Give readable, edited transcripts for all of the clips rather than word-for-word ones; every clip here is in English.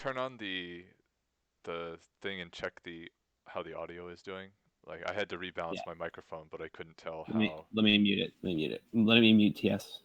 turn on the thing and check the how the audio is doing? Like I had to Yeah. rebalance my microphone, but I couldn't tell Let me how. let me mute it. Let me mute it. Let me mute TS.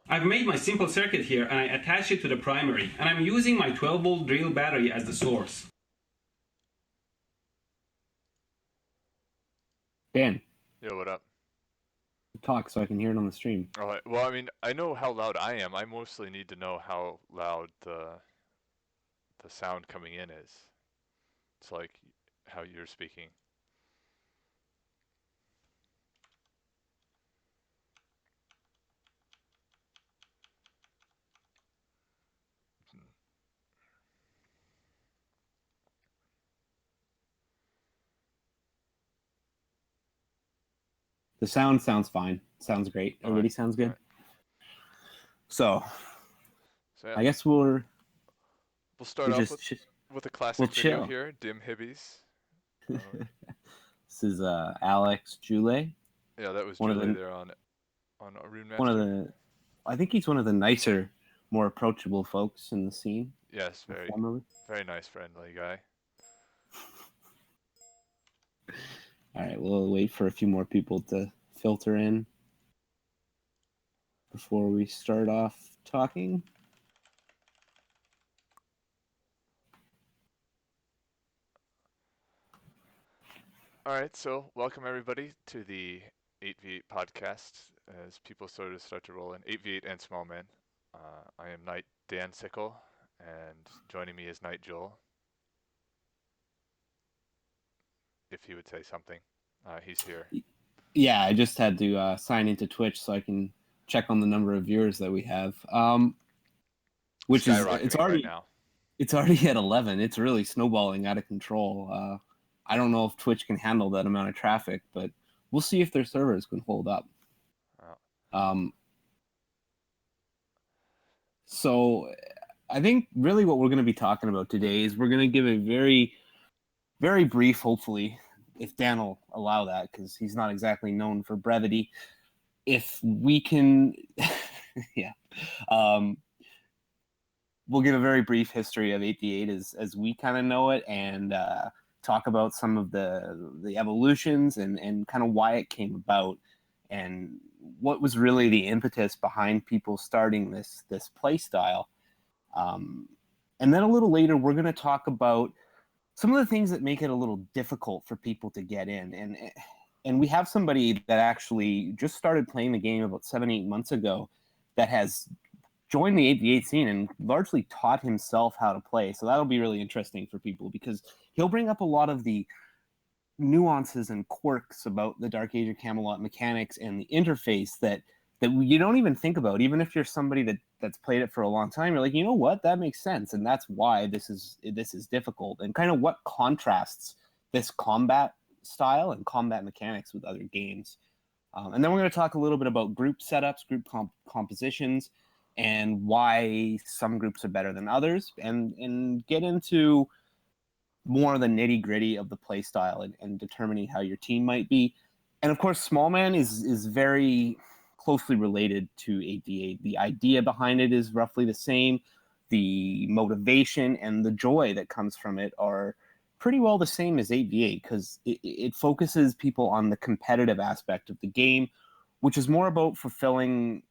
I've made my simple circuit here and I attach it to the primary, and I'm using my 12-volt drill battery as the source. Dan, Yo, what up? talk so I can hear it on the stream. All right. Well, I mean, I know how loud I am. I mostly need to know how loud the sound coming in is. It's like how you're speaking. The sounds fine. Sounds great. All right. Everybody sounds All good. right. So So yeah, I guess we'll start we off just with a we'll classic video chill. here. Dim Hibbies. This is Alex Jule, Yeah, that was one of Julie the there on Rune one of Master. the I think he's one of the nicer, more approachable folks in the scene. Yes, very Formerly. very nice, friendly guy. All right, we'll wait for a few more people to filter in before we start off talking. All right, so welcome everybody to the 8v8 podcast. As people sort of start to roll in, 8v8 and small men. I am Knight Dansickle, and joining me is Knight Joel. If he would say something, he's here. Yeah, I just had to sign into Twitch so I can check on the number of viewers that we have. Which is Skyrocketing right now. it's already at 11. It's really snowballing out of control. I don't know if Twitch can handle that amount of traffic, but we'll see if their servers can hold up. Oh. So I think really what we're going to be talking about today is we're going to give a very, very brief, hopefully, if Dan will allow that, because he's not exactly known for brevity. If we can, yeah. We'll give a very brief history of 8v8 as we kind of know it, and talk about some of the evolutions and kind of why it came about and what was really the impetus behind people starting this play style. And then a little later, we're going to talk about some of the things that make it a little difficult for people to get in. And we have somebody that actually just started playing the game about 7-8 months ago that has joined the 8v8 scene and largely taught himself how to play. So that'll be really interesting for people because he'll bring up a lot of the nuances and quirks about the Dark Age of Camelot mechanics and the interface that you don't even think about. Even if you're somebody that's played it for a long time, you're like, you know what, that makes sense, and that's why this is difficult, and kind of what contrasts this combat style and combat mechanics with other games. And then we're going to talk a little bit about group setups, group compositions, and why some groups are better than others, and get into more of the nitty gritty of the play style and determining how your team might be. And of course, small man is very closely related to 8v8. The idea behind it is roughly the same. The motivation and the joy that comes from it are pretty well the same as 8v8 because it focuses people on the competitive aspect of the game, which is more about fulfilling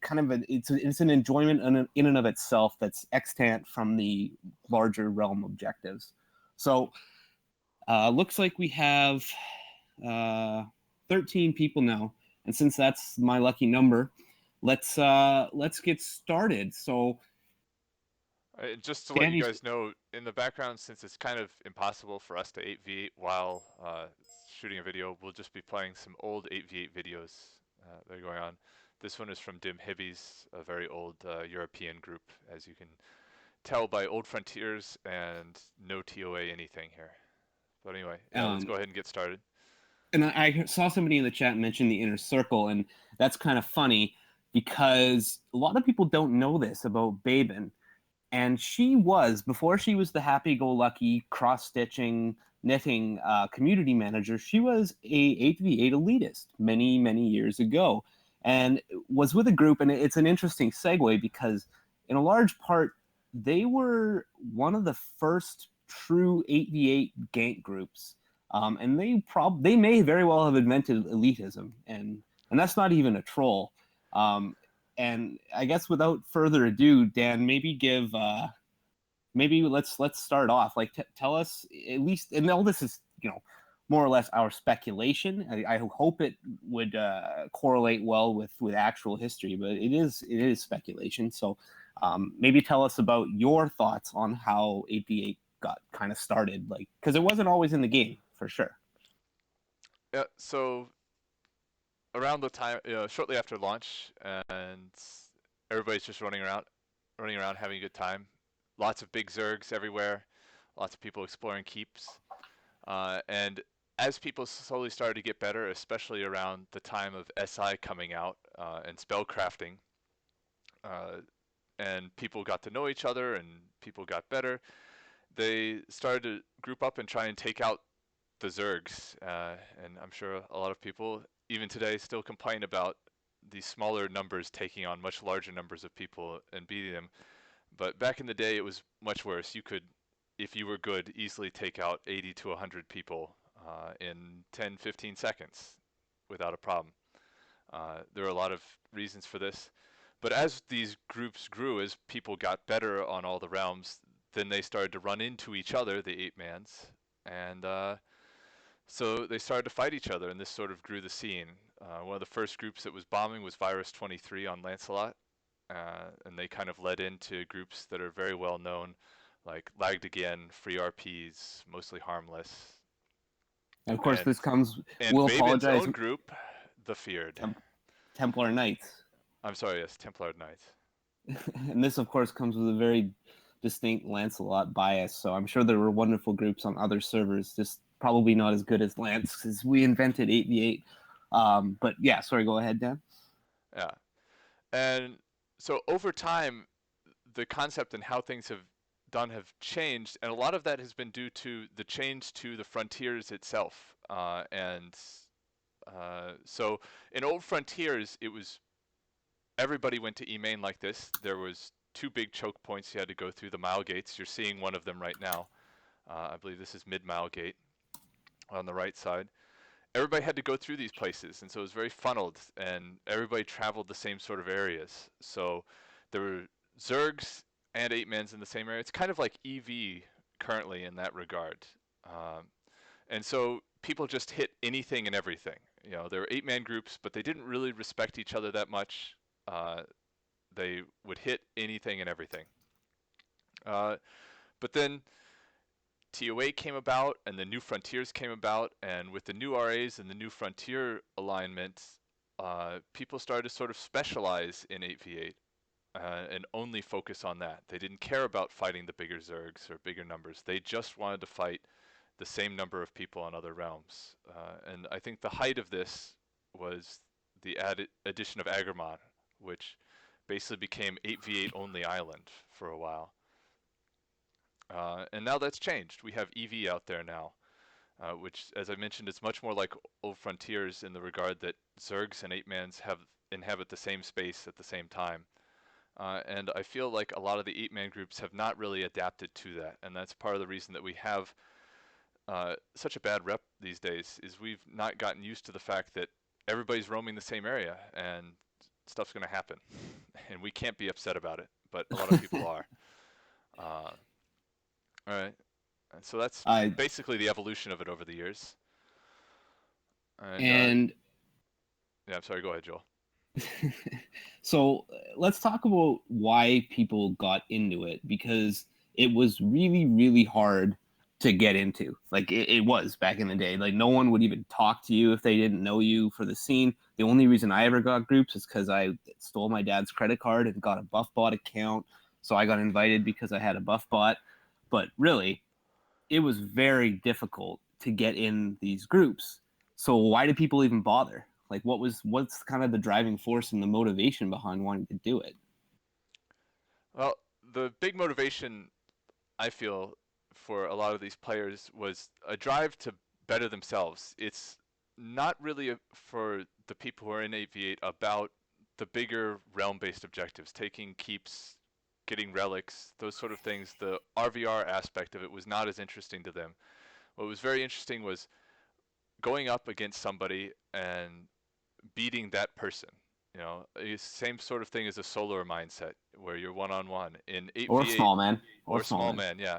it's an enjoyment in and of itself that's extant from the larger realm objectives. So looks like we have 13 people now, and since that's my lucky number, let's get started. So Just to let you Danny, guys know, in the background, since it's kind of impossible for us to 8v8 while shooting a video, we'll just be playing some old 8v8 videos that are going on. This one is from Dim Hibbies, a very old European group, as you can tell by Old Frontiers and no TOA anything here. But anyway, yeah, let's go ahead and get started. And I saw somebody in the chat mention the inner circle, and that's kind of funny because a lot of people don't know this about Babin. And she was, before she was the happy-go-lucky, cross-stitching, knitting community manager, she was a 8v8 elitist many, many years ago. And was with a group, and it's an interesting segue because in a large part, they were one of the first true 8v8 gank groups. And they may very well have invented elitism, and that's not even a troll. And I guess without further ado, Dan, maybe let's start off. Like, tell us at least, and all this is more or less our speculation. I hope it would correlate well with actual history, but it is speculation. So maybe tell us about your thoughts on how 8v8 got kind of started, like because it wasn't always in the game for sure. Yeah, so around the time, shortly after launch, and everybody's just running around having a good time. Lots of big zergs everywhere, lots of people exploring keeps, and as people slowly started to get better, especially around the time of SI coming out and spellcrafting, and people got to know each other and people got better, they started to group up and try and take out the Zergs. And I'm sure a lot of people, even today, still complain about these smaller numbers taking on much larger numbers of people and beating them. But back in the day, it was much worse. You could, if you were good, easily take out 80 to 100 people in 10, 15 seconds without a problem. There are a lot of reasons for this. But as these groups grew, as people got better on all the realms, then they started to run into each other, the 8-mans, and so they started to fight each other, and this sort of grew the scene. One of the first groups that was bombing was Virus 23 on Lancelot, and they kind of led into groups that are very well known, like Lagged Again, Free RPs, Mostly Harmless. And of course, And, this comes. and We'll Babin's apologize. own group, The Feared. Templar Knights. I'm sorry, yes, Templar Knights. And this, of course, comes with a very distinct Lancelot bias. So I'm sure there were wonderful groups on other servers, just probably not as good as Lance because we invented 8v8. But yeah, sorry, go ahead, Dan. Yeah. And so over time, the concept and how things have changed, and a lot of that has been due to the change to the frontiers itself. So in old frontiers, it was everybody went to E-main like this. There was two big choke points you had to go through, the mile gates. You're seeing one of them right now. I believe this is mid-mile gate on the right side. Everybody had to go through these places, and so it was very funneled, and everybody traveled the same sort of areas. So there were Zergs and 8-mans in the same area. It's kind of like EV currently in that regard. And so people just hit anything and everything. There were 8-man groups, but they didn't really respect each other that much. They would hit anything and everything. But then TOA came about, and the New Frontiers came about, and with the new RAs and the New Frontier alignment, people started to sort of specialize in 8v8 and only focus on that. They didn't care about fighting the bigger Zergs or bigger numbers. They just wanted to fight the same number of people on other realms. And I think the height of this was the addition of Agramon, which basically became 8v8 only island for a while. And now that's changed. We have EV out there now. which, as I mentioned, is much more like Old Frontiers in the regard that Zergs and 8-mans inhabit the same space at the same time. And I feel like a lot of the 8-man groups have not really adapted to that, and that's part of the reason that we have such a bad rep these days, is we've not gotten used to the fact that everybody's roaming the same area, and stuff's going to happen, and we can't be upset about it, but a lot of people are. All right. So that's I basically the evolution of it over the years. And and yeah, I'm sorry. Go ahead, Joel. so let's talk about why people got into it, because it was really, really hard to get into. Like it was back in the day. Like no one would even talk to you if they didn't know you for the scene. The only reason I ever got groups is because I stole my dad's credit card and got a Buffbot account. So I got invited because I had a Buffbot. But really, it was very difficult to get in these groups. So why do people even bother? Like what's kind of the driving force and the motivation behind wanting to do it? Well, the big motivation I feel for a lot of these players was a drive to better themselves. It's not really for the people who are in 8v8 about the bigger realm-based objectives, taking keeps, getting relics, those sort of things. The RVR aspect of it was not as interesting to them. What was very interesting was going up against somebody and beating that person. You know, it's same sort of thing as a solar mindset where you're one-on-one in Or 8v8 small man. Or or small small man. man. Yeah,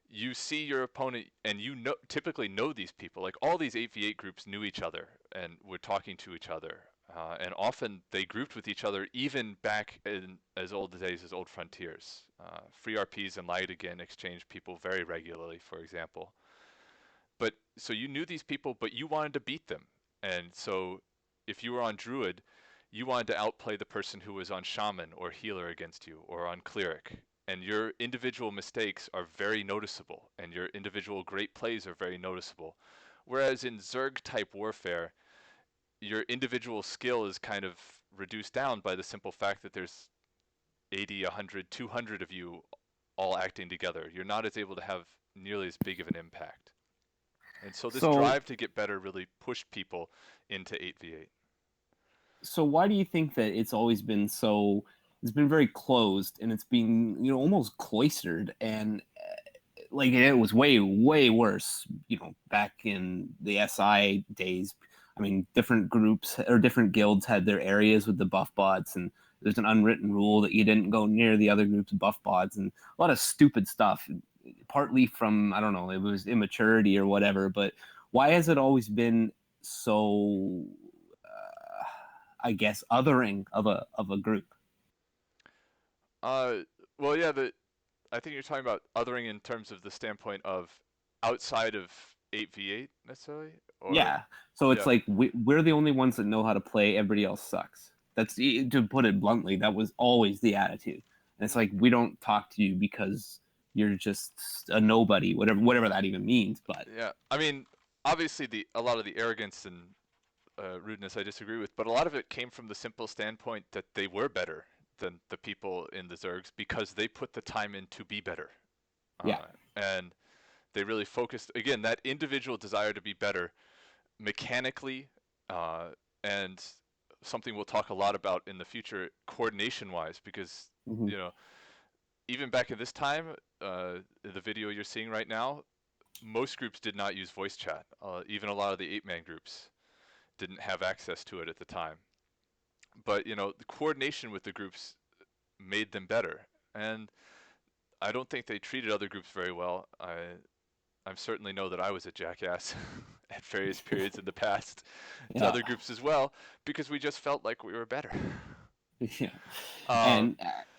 you see your opponent and you know typically know these people. Like all these 8v8 groups knew each other and were talking to each other. And often they grouped with each other even back in as old days as Old Frontiers. Free RPs and Light again exchanged people very regularly, for example. But so you knew these people, but you wanted to beat them. And so if you were on Druid, you wanted to outplay the person who was on Shaman or Healer against you or on Cleric. And your individual mistakes are very noticeable, and your individual great plays are very noticeable. Whereas in Zerg type warfare, your individual skill is kind of reduced down by the simple fact that there's 80, 100, 200 of you all acting together. You're not as able to have nearly as big of an impact. And so this So drive to get better really pushed people into 8v8. so why do you think that it's been very closed and it's been, almost cloistered, and like it was way worse, back in the SI days. I mean, different groups or different guilds had their areas with the buff bots, and there's an unwritten rule that you didn't go near the other group's buff bots, and a lot of stupid stuff, partly from, I don't know, it was immaturity or whatever. But why has it always been so, I guess, othering of a group? Uh, well, yeah, I think you're talking about othering in terms of the standpoint of outside of 8v8 necessarily, or Yeah. So it's yeah, like we're the only ones that know how to play. Everybody else sucks. That's, to put it bluntly, that was always the attitude. And it's like, we don't talk to you because you're just a nobody, whatever that even means. But yeah. I mean, obviously a lot of the arrogance and rudeness I disagree with, but a lot of it came from the simple standpoint that they were better than the people in the Zergs because they put the time in to be better, yeah. and they really focused again that individual desire to be better mechanically, uh, and something we'll talk a lot about in the future, coordination wise, because Hmm. you know even back at this time, the video you're seeing right now, most groups did not use voice chat. Even a lot of the 8-man groups didn't have access to it at the time. But the coordination with the groups made them better, and I don't think they treated other groups very well. I certainly know that I was a jackass at various periods in the past to Yeah. other groups as well because we just felt like we were better. Yeah. Um, And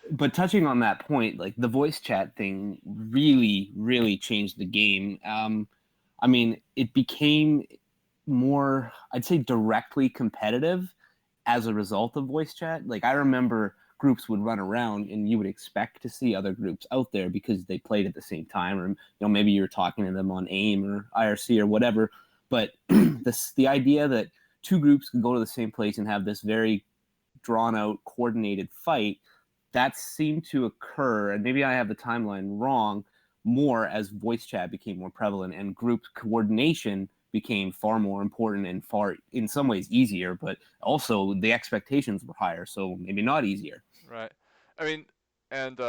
but touching on that point, like the voice chat thing really changed the game. I mean, it became more, I'd say, directly competitive as a result of voice chat. Like I remember groups would run around and you would expect to see other groups out there because they played at the same time, or maybe you're talking to them on AIM or IRC or whatever. But the idea that two groups could go to the same place and have this very drawn out coordinated fight, that seemed to occur, and maybe I have the timeline wrong, more as voice chat became more prevalent and group coordination became far more important and far, in some ways, easier, but also the expectations were higher, so maybe not easier. Right. I mean, and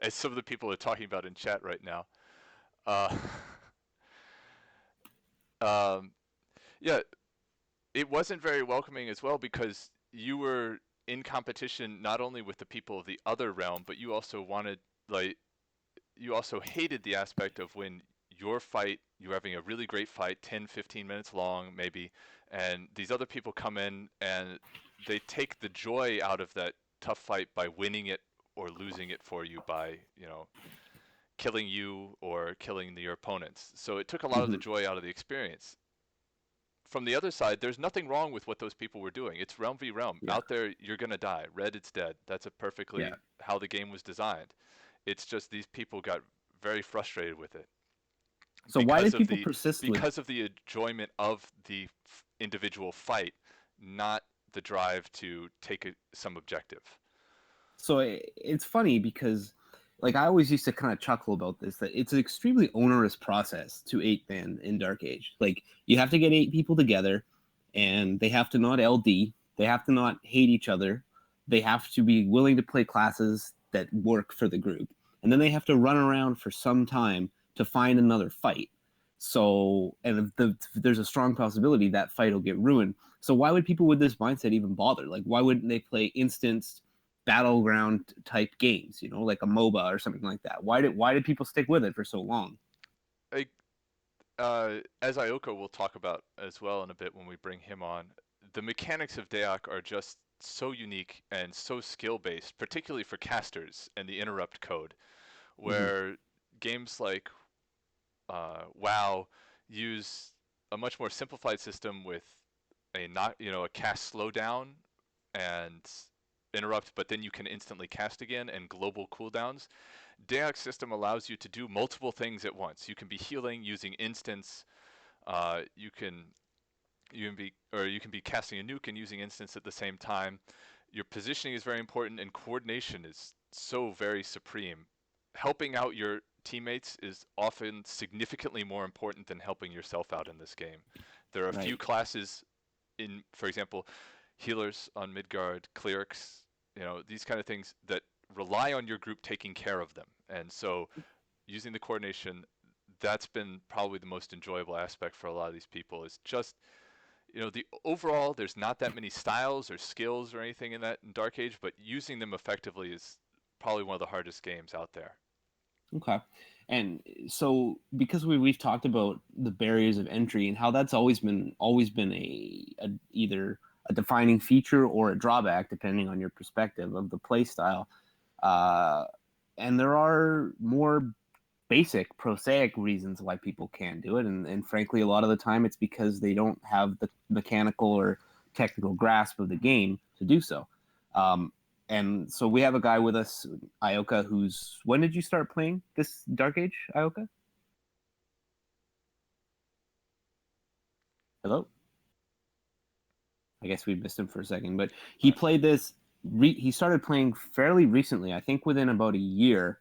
as some of the people are talking about in chat right now, uh, um, yeah, it wasn't very welcoming as well because you were in competition not only with the people of the other realm, but you also wanted, like, you also hated the aspect of when your fight, you're having a really great fight, 10, 15 minutes long maybe, and these other people come in and they take the joy out of that tough fight by winning it or losing it for you by, killing you or killing your opponents. So it took a lot of the Mm-hmm. joy out of the experience. From the other side, there's nothing wrong with what those people were doing. It's realm v realm. Yeah, Out there, you're gonna die. Red, it's dead. That's a yeah. perfectly how the game was designed. It's just these people got very frustrated with it So why because did of people the persist with? because of the enjoyment of the individual fight, not the drive to take some objective. So it's funny because, like, I always used to kind of chuckle about this, that it's an extremely onerous process to 8 man in Dark Age. Like, you have to get 8 people together, and they have to not LD, they have to not hate each other, they have to be willing to play classes that work for the group, and then they have to run around for some time to find another fight. So, and there's a strong possibility that fight will get ruined. So why would people with this mindset even bother? Like, why wouldn't they play instanced battleground type games, like a MOBA or something like that? Why did people stick with it for so long? I, as Ioka will talk about as well in a bit when we bring him on, the mechanics of DAoC are just so unique and so skill based, particularly for casters and the interrupt code, Mm-hmm. where games like WoW use a much more simplified system with a not a cast slowdown and interrupt, but then you can instantly cast again and global cooldowns. DAoC system allows you to do multiple things at once. You can be healing using instance. You can be casting a nuke and using instance at the same time. Your positioning is very important, and coordination is so very supreme. Helping out your teammates is often significantly more important than helping yourself out in this game. There are a few Right. classes for example, healers on Midgard, clerics, these kind of things that rely on your group taking care of them. And so using the coordination, that's been probably the most enjoyable aspect for a lot of these people is just, the overall, there's not that many styles or skills or anything in Dark Age, but using them effectively is probably one of the hardest games out there. Okay. And so, because we've talked about the barriers of entry and how that's always been a either a defining feature or a drawback depending on your perspective of the play style, uh, and there are more basic prosaic reasons why people can't do it, and frankly a lot of the time it's because they don't have the mechanical or technical grasp of the game to do so. Um, and so we have a guy with us, Ioka, who's, when did you start playing this Dark Age, Ioka? Hello? I guess we missed him for a second, but he Right. played this he started playing fairly recently, I think within about a year,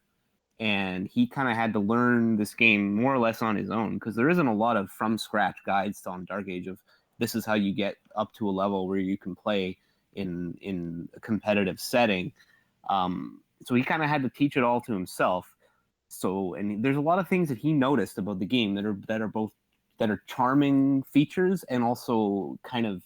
and he kind of had to learn this game more or less on his own because there isn't a lot of from scratch guides on Dark Age of this is how you get up to a level where you can play in a competitive setting. So he kind of had to teach it all to himself. So, and there's a lot of things that he noticed about the game that are both that are charming features and also kind of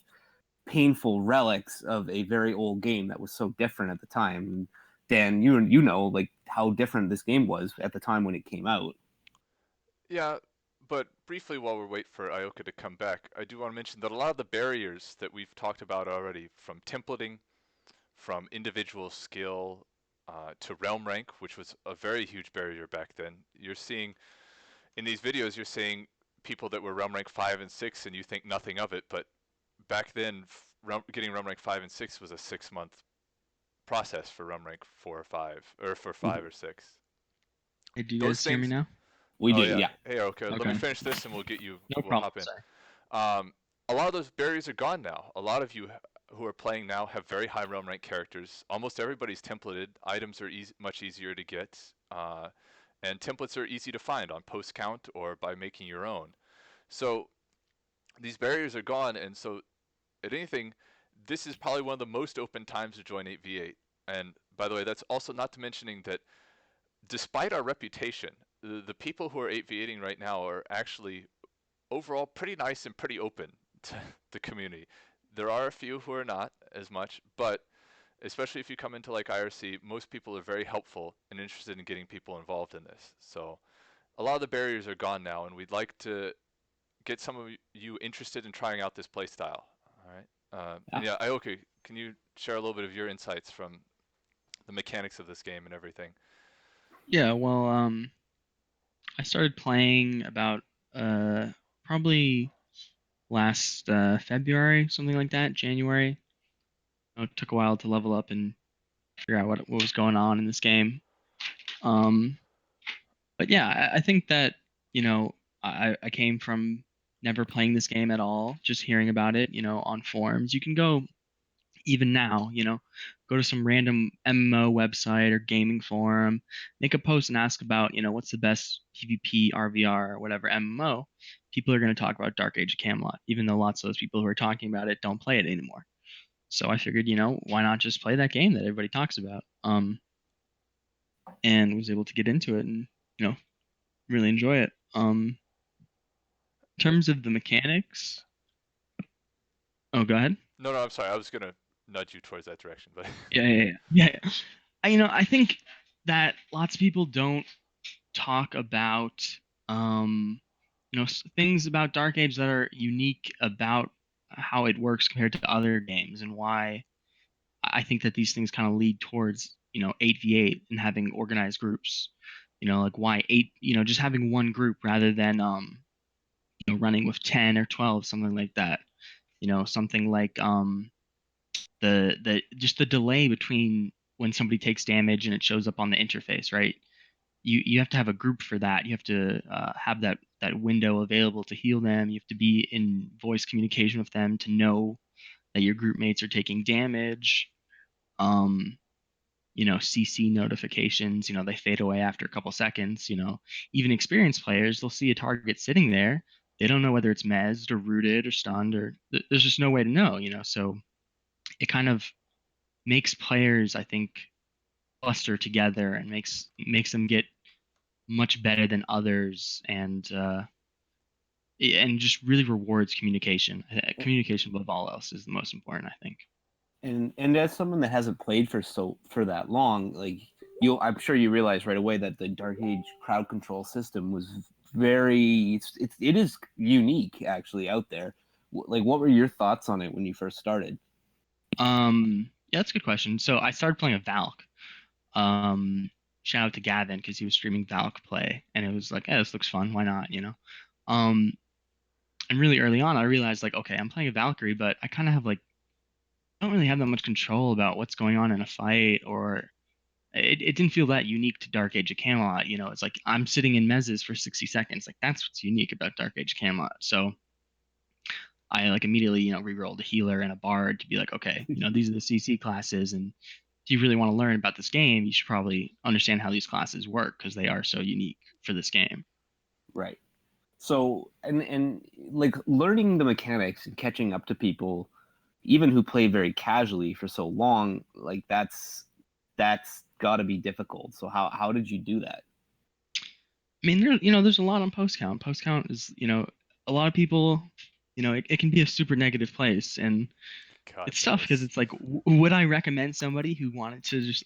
painful relics of a very old game that was so different at the time. Dan, you know like how different this game was at the time when it came out. Yeah, but briefly while we wait for Ioka to come back, I do want to mention that a lot of the barriers that we've talked about already, from templating, from individual skill, to realm rank, which was a very huge barrier back then. You're seeing in these videos, you're seeing people that were realm rank 5 and 6, and you think nothing of it, but back then, getting realm rank 5 and 6 was a 6-month process for realm rank 4 or 5, or for 5 Mhm. or 6. Hey, do you Those guys hear me things. now? We Oh do, yeah. yeah. Hey, Ioka, let me Okay. finish this, and No we'll problem. hop in. Sorry. A lot of those barriers are gone now. A lot of you who are playing now have very high realm rank characters. Almost everybody's templated. Items are much easier to get, and templates are easy to find on post count or by making your own. So these barriers are gone, and so if anything, this is probably one of the most open times to join 8v8. And by the way, that's also not to mentioning that despite our reputation, the people who are 8v8ing right now are actually overall pretty nice and pretty open to the community. There are a few who are not as much, but especially if you come into like IRC, most people are very helpful and interested in getting people involved in this. So a lot of the barriers are gone now, and we'd like to get some of you interested in trying out this play style. All right. Yeah. And yeah, Ioka, can you share a little bit of your insights from the mechanics of this game and everything? Yeah, well, I started playing about probably last February, something like that, January. It took a while to level up and figure out what was going on in this game. Um, but yeah, I think that I came from never playing this game at all, just hearing about it, on forums. You can go even now, go to some random MMO website or gaming forum, make a post and ask about, what's the best PvP, RVR, or whatever MMO. People are going to talk about Dark Age of Camelot, even though lots of those people who are talking about it don't play it anymore. So I figured, why not just play that game that everybody talks about? And was able to get into it and, really enjoy it. In Uh, terms of the mechanics, oh, go ahead. no, no, I'm sorry. I was gonna nudge you towards that direction, but Yeah, yeah, yeah, yeah. Yeah. I think that lots of people don't talk about things about Dark Age that are unique about how it works compared to other games, and why I think that these things kind of lead towards 8v8 and having organized groups. Like why eight, just having one group rather than running with 10 or 12, something like that. Something like the just the delay between when somebody takes damage and it shows up on the interface, right? You have to have a group for that. You have to have that window available to heal them. You have to be in voice communication with them to know that your group mates are taking damage. Um, CC notifications, they fade away after a couple seconds. Even experienced players, they'll see a target sitting there. They don't know whether it's mezzed or rooted or stunned, or there's just no way to know. So it kind of makes players, I think, cluster together and makes them get much better than others, and just really rewards communication. Communication above all else is the most important, I think. And as someone that hasn't played for that long, like I'm sure you realize right away that the Dark Age crowd control system was it is unique actually out there. Like, what were your thoughts on it when you first started? Yeah, that's a good question. So I started playing a Valk. Shout out to Gavin because he was streaming Valk play, and it was like, hey, this looks fun. Why not? Um, and really early on, I realized like, okay, I'm playing a Valkyrie, but I kind of have like, I don't really have that much control about what's going on in a fight, or it didn't feel that unique to Dark Age of Camelot. It's like I'm sitting in mezzes for 60 seconds. Like that's what's unique about Dark Age of Camelot. So I like immediately, re-rolled a healer and a bard to be like, okay, these are the CC classes, and if you really want to learn about this game, you should probably understand how these classes work because they are so unique for this game. Right. So and like learning the mechanics and catching up to people, even who play very casually for so long, like that's got to be difficult. So how did you do that? I mean, there's a lot on post count. Post count is, a lot of people, it can be a super negative place, and God, it's tough because yes. it's like, would I recommend somebody who wanted to just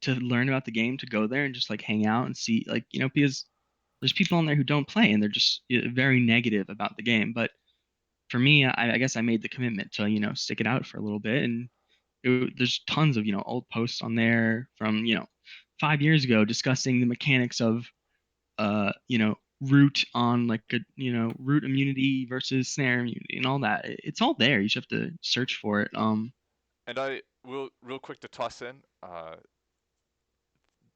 to learn about the game to go there and just like hang out and see, like, because there's people on there who don't play and they're just very negative about the game. But for me, I guess I made the commitment to stick it out for a little bit, and there's tons of old posts on there from 5 years ago discussing the mechanics of root on like a root immunity versus snare immunity and all that. It's all there. You just have to search for it. And I will real quick to toss in.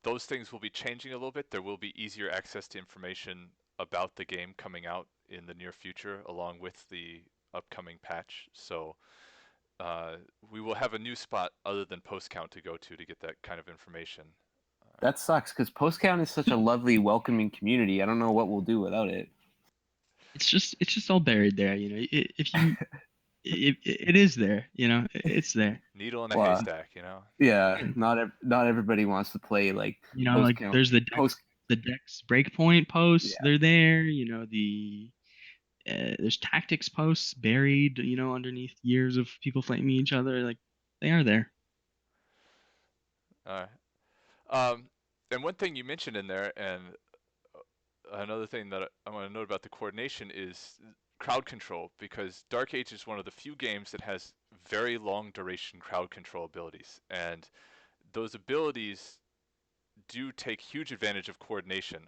Those things will be changing a little bit. There will be easier access to information about the game coming out in the near future, along with the upcoming patch. So we will have a new spot other than post count to go to get that kind of information. That sucks because Post Count is such a lovely, welcoming community. I don't know what we'll do without it. It's just all buried there, you know. If you it is there, you know. It's there. Needle in a Well, haystack, you know. yeah, Yeah. not everybody wants to play like You know, Post like Count. there's Post, the Dex breakpoint posts, yeah, they're there, you know, there's tactics posts buried, you know, underneath years of people flaming each other, like they are there. All right. Um, and one thing you mentioned in there, and another thing that I want to note about the coordination is crowd control, because Dark Age is one of the few games that has very long duration crowd control abilities, and those abilities do take huge advantage of coordination,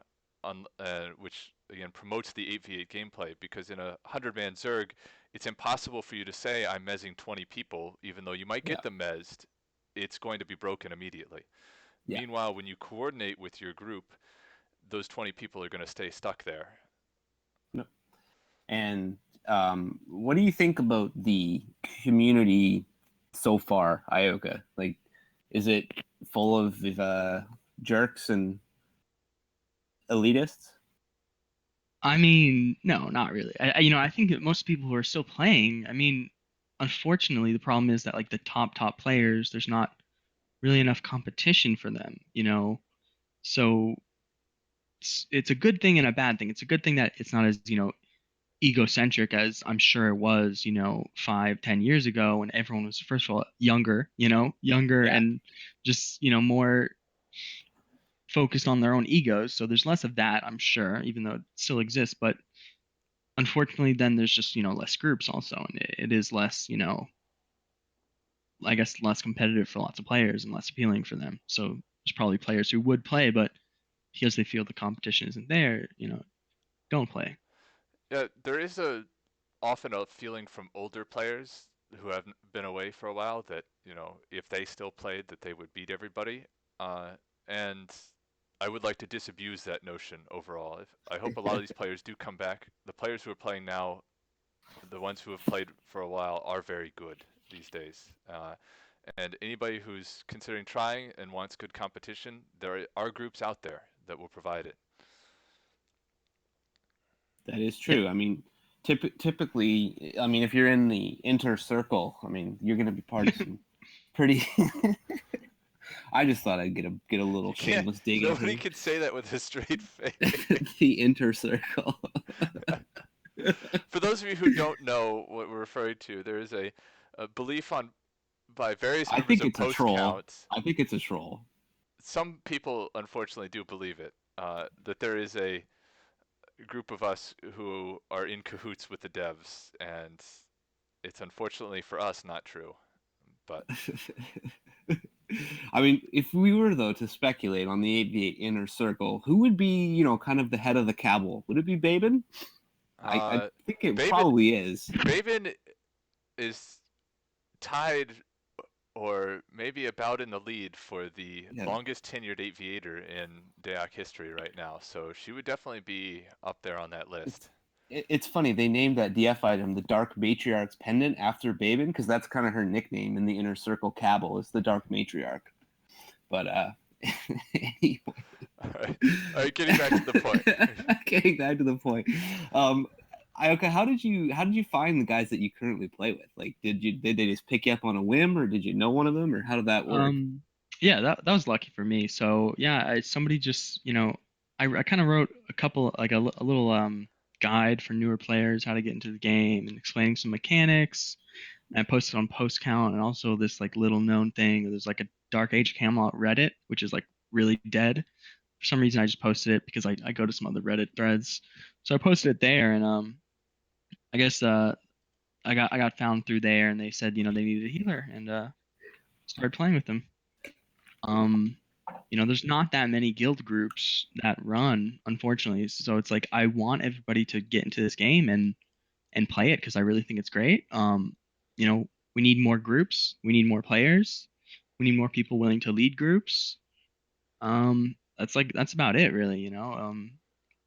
which again promotes the 8v8 gameplay. Because in a 100-man Zerg, it's impossible for you to say I'm mezzing 20 people, even though you might yeah, get them mezzed. It's going to be broken immediately. yeah. Meanwhile, when you coordinate with your group, those 20 people are going to stay stuck there. No. And what do you think about the community so far, Ioka? Like, is it full of jerks and elitists? I mean, no, not really. You know, I think that most people who are still playing, I mean, unfortunately, the problem is that like the top players, there's not really enough competition for them, you know. So it's a good thing and a bad thing. It's a good thing that it's not as, you know, egocentric as I'm sure it was, you know, 5, 10 years ago when everyone was, first of all, younger, you know, younger Yeah, and just, you know, more focused on their own egos. So there's less of that, I'm sure, even though it still exists. But unfortunately, then there's just, you know, less groups also. And it is less, you know, I guess less competitive for lots of players and less appealing for them. So there's probably players who would play, but because they feel the competition isn't there, you know, don't play. Yeah, there is often a feeling from older players who have been away for a while that, if they still played, that they would beat everybody. And I would like to disabuse that notion overall. I hope a lot of these players do come back. The players who are playing now, the ones who have played for a while, are very good these days. And anybody who's considering trying and wants good competition, there are groups out there that will provide it. that is Yeah. true. I mean, typically, I mean, if you're in the inner circle, I mean, you're going to be part of some pretty. I just thought I'd get a little You can't. shameless dig Nobody into can say that with a straight face. the inner circle. For those of you who don't know what we're referring to, there is a belief by various I members think of it's a post troll. counts. I think it's a troll. Some people unfortunately do believe it. That there is a group of us who are in cahoots with the devs, and it's unfortunately for us not true. But I mean, if we were though to speculate on the 8v8 inner circle, who would be, kind of the head of the cabal? Would it be Babin? I uh, think it Baben probably is. Baben is tied, or maybe about in the lead, for the Yeah. longest tenured 8v8er in DAoC history right now. So she would definitely be up there on that list. It's funny they named that DF item the Dark Matriarch's Pendant after Babin because that's kind of her nickname in the inner circle cabal is the Dark Matriarch. But anyway. All right, getting back to the point. Getting back to the point. Ioka, how did you find the guys that you currently play with? Like, did they just pick you up on a whim, or did you know one of them, or how did that work? Yeah, that was lucky for me. So yeah, somebody just, you know, I kind of wrote a couple, like a little guide for newer players how to get into the game and explaining some mechanics. And I posted on post count and also this like little known thing. There's like a Dark Age Camelot Reddit, which is like really dead. For some reason, I just posted it because I go to some other Reddit threads. So I posted it there, and I guess I got found through there, and they said, you know, they needed a healer, and started playing with them. Um, you know, there's not that many guild groups that run, unfortunately. So it's like I want everybody to get into this game and play it because I really think it's great. You know, we need more groups, we need more players, we need more people willing to lead groups. That's about it, really. You know,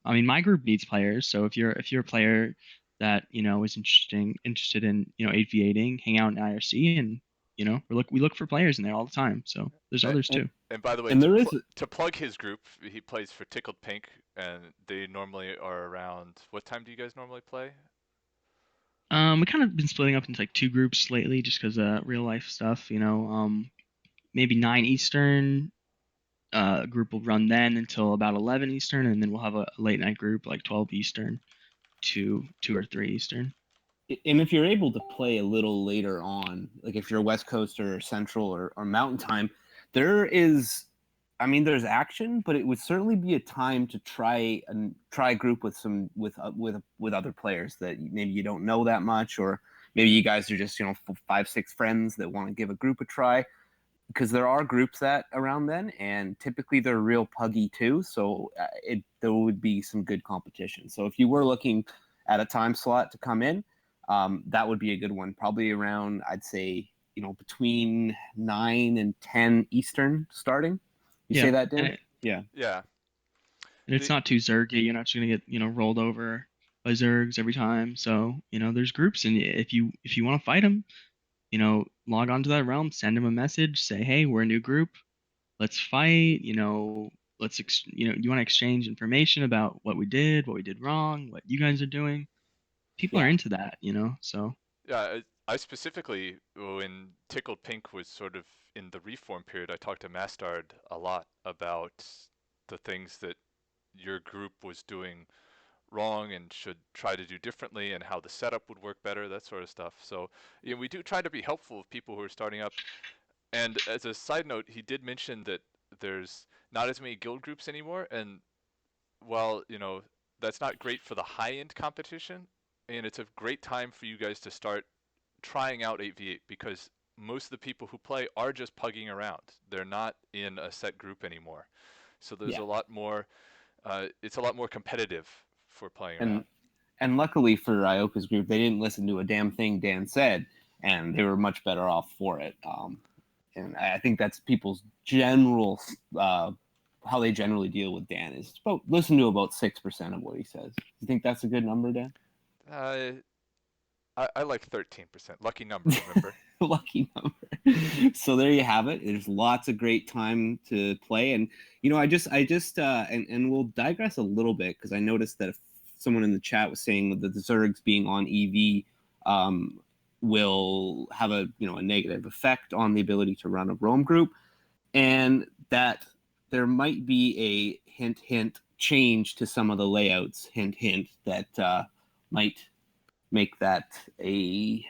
I mean, my group needs players. So if you're a player that is interested in 8v8ing, hang out in IRC, and we look for players in there all the time. So there's And, others too. and by the way, And there is to plug his group, he plays for Tickled Pink, and they normally are around. What time do you guys normally play? We kind of been splitting up into like two groups lately, just because real life stuff. Maybe 9 Eastern. Group will run then until about 11 Eastern, and then we'll have a late night group like 12 Eastern to 2 or 3 Eastern. and if you're able to play a little later on, like if you're West Coast or Central or Mountain Time, there is, I mean, there's action, but it would certainly be a time to try a group with other players that maybe you don't know that much, or maybe you guys are just 5-6 friends that want to give a group a try, because there are groups that around then, and typically they're real puggy too. So there would be some good competition. So if you were looking at a time slot to come in, that would be a good one. Probably around, I'd say, between 9 and 10 Eastern starting. You say that, Dan? Yeah. Yeah. And it's not too zergy. You're not just gonna get rolled over by zergs every time. So there's groups, and if you want to fight them, log on to that realm, send them a message, say, hey, we're a new group, let's fight. You want to exchange information about what we did wrong, what you guys are doing. People are Yeah. into that. So Yeah, I specifically, when Tickled Pink was sort of in the reform period, I talked to Mastard a lot about the things that your group was doing wrong and should try to do differently, and how the setup would work better, that sort of stuff. So, we do try to be helpful with people who are starting up. And as a side note, he did mention that there's not as many guild groups anymore, and while, that's not great for the high-end competition, and it's a great time for you guys to start trying out 8v8, because most of the people who play are just pugging around. They're not in a set group anymore. So there's Yeah. a lot more, it's a lot more competitive for playing around. And luckily for Ioka's group, they didn't listen to a damn thing Dan said, and they were much better off for it. And I think that's people's general how they generally deal with Dan is listen to about 6% of what he says. Do you think that's a good number, Dan? Uh, I like 13%. Lucky number, remember? Lucky number. So there you have it. There's lots of great time to play, and I just and we'll digress a little bit, because I noticed that someone in the chat was saying that the Zergs being on EV will have a negative effect on the ability to run a roam group, and that there might be a hint change to some of the layouts, hint that might make that a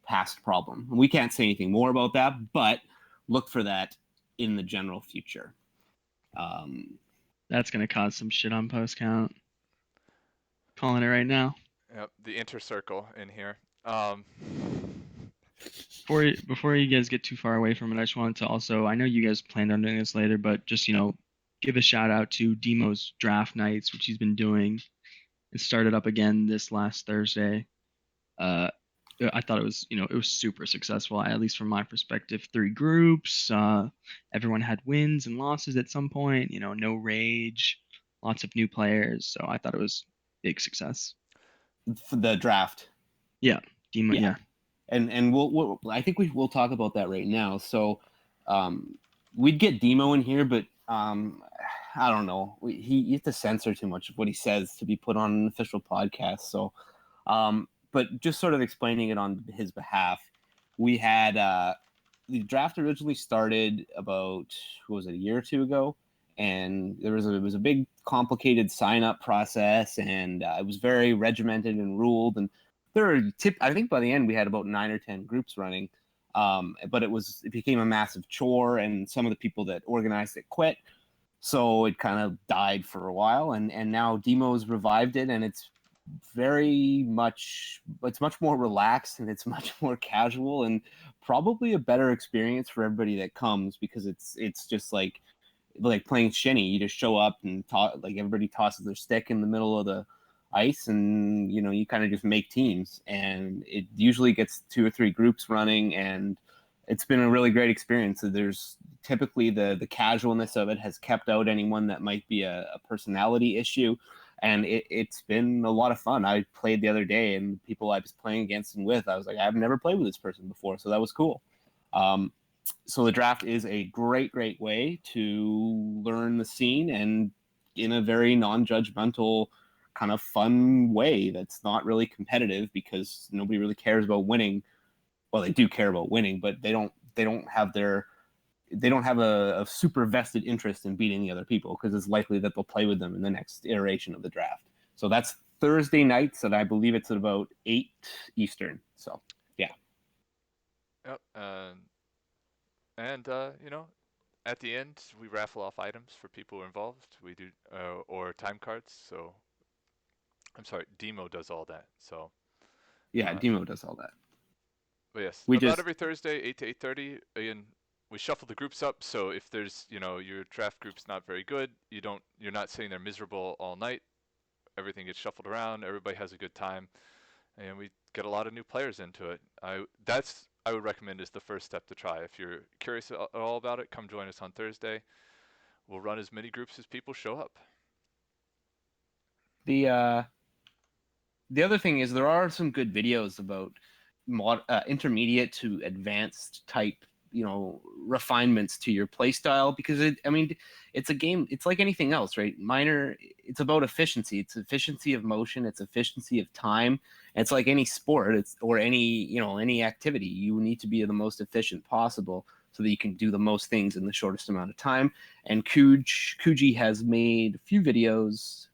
past problem. We can't say anything more about that, but look for that in the general future. that's gonna cause some shit on post count. Calling it right now. Yep, the inter circle in here. Before you guys get too far away from it, I just wanted to also, I know you guys planned on doing this later, but just give a shout out to Demo's draft nights, which he's been doing. It started up again this last Thursday. I thought it was super successful, at least from my perspective. 3 groups, everyone had wins and losses at some point. No rage, lots of new players. So I thought it was big success. For the draft. Yeah, Demo. Yeah. And we'll I think we'll talk about that right now. So we'd get Demo in here, but I don't know. You have to censor too much of what he says to be put on an official podcast. So, but just sort of explaining it on his behalf, we had the draft originally started about, what was it, a year or two ago, and it was a big complicated sign up process, and it was very regimented and ruled, and I think by the end we had about 9 or 10 groups running. But it became a massive chore, and some of the people that organized it quit. So it kind of died for a while, and now Demo's revived it, and it's much more relaxed, and it's much more casual, and probably a better experience for everybody that comes, because it's just like playing shinny. You just show up and like everybody tosses their stick in the middle of the ice, and you kind of just make teams, and it usually gets 2 or 3 groups running, and it's been a really great experience. So there's typically the casualness of it has kept out anyone that might be a personality issue. and it's been a lot of fun. I played the other day, and people I was playing against and with, I was like, I've never played with this person before, so that was cool. So the draft is a great way to learn the scene, and in a very non-judgmental kind of fun way that's not really competitive, because nobody really cares about winning. Well, they do care about winning, but they don't have a super vested interest in beating the other people, because it's likely that they'll play with them in the next iteration of the draft. So that's Thursday nights, and I believe it's at about 8 Eastern. So yeah. Yep. And at the end, we raffle off items for people involved. We do, or time cards. So, I'm sorry, Demo does all that. So, Yeah, uh, Demo does all that. but yes, We about just every Thursday, 8 to 8:30. Again, we shuffle the groups up. So if there's, your draft group's not very good, you're not sitting there miserable all night. Everything gets shuffled around. Everybody has a good time, and we get a lot of new players into it. I would recommend is the first step to try. If you're curious at all about it, come join us on Thursday. We'll run as many groups as people show up. The other thing is, there are some good videos about intermediate to advanced type, refinements to your playstyle, because it's a game. It's like anything else, right? It's about efficiency. It's efficiency of motion. It's efficiency of time. And it's like any sport. Or any activity. You need to be the most efficient possible, so that you can do the most things in the shortest amount of time. And Kuji has made a few videos.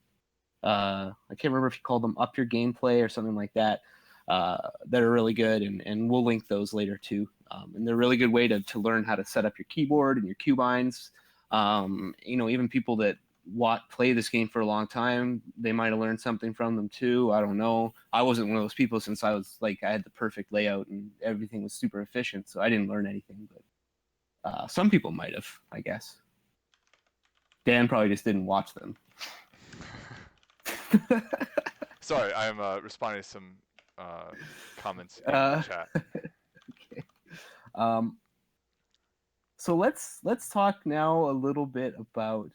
I can't remember if you called them Up Your Gameplay or something like that. That are really good, and we'll link those later too. And they're a really good way to learn how to set up your keyboard and your keybinds. Even people that play this game for a long time, they might have learned something from them too. I don't know. I wasn't one of those people, since I had the perfect layout and everything was super efficient, so I didn't learn anything. But some people might have, I guess. Dan probably just didn't watch them. Sorry, I'm responding to some comments in the chat. Okay. So let's talk now a little bit about,